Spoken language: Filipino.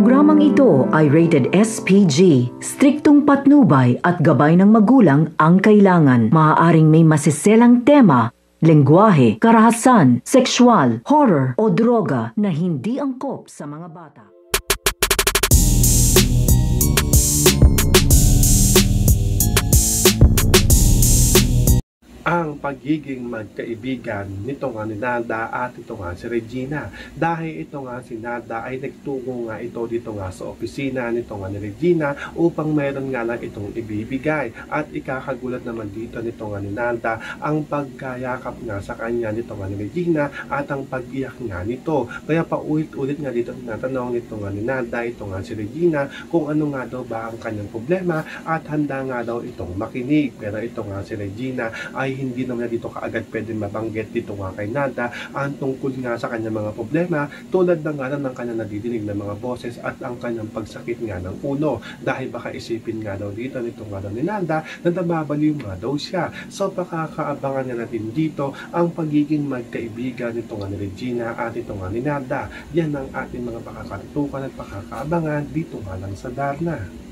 Programang ito ay rated SPG. Striktong patnubay at gabay ng magulang ang kailangan. Maaaring may masiselang tema, lengguwahe, karahasan, sexual, horror o droga na hindi angkop sa mga bata. Ang pagiging magkaibigan nito nga ni Nanda at ito nga si Regina. Dahil ito nga si Nanda ay nagtungo nga ito dito nga sa opisina nito nga ni Regina upang mayroon nga lang itong ibibigay. At ikakagulat naman dito nito nga ni Nanda ang pagkayakap nga sa kanya nito nga ni Regina at ang pag-iyak nga nito. Kaya paulit-ulit nga dito tinatanong nito nga ni Nanda, ito nga si Regina, kung ano nga daw ba ang kanyang problema at handa nga daw itong makinig. Pero ito nga si Regina ay hindi naman na dito kaagad pwede mabanggit dito nga kay Nanda ang tungkol nga sa kanyang mga problema, tulad na nga ng kanyang nadidinig ng mga boses at ang kanyang pagsakit nga ng ulo, dahil baka isipin nga daw dito nito nga daw ni Nanda na nababaliw nga daw siya. So pakakaabangan nga natin dito ang pagiging magkaibigan nito nga ni Regina at ito nga ni Nanda. Yan ang ating mga pakakatutukan at pakakaabangan dito nga lang sa Darna.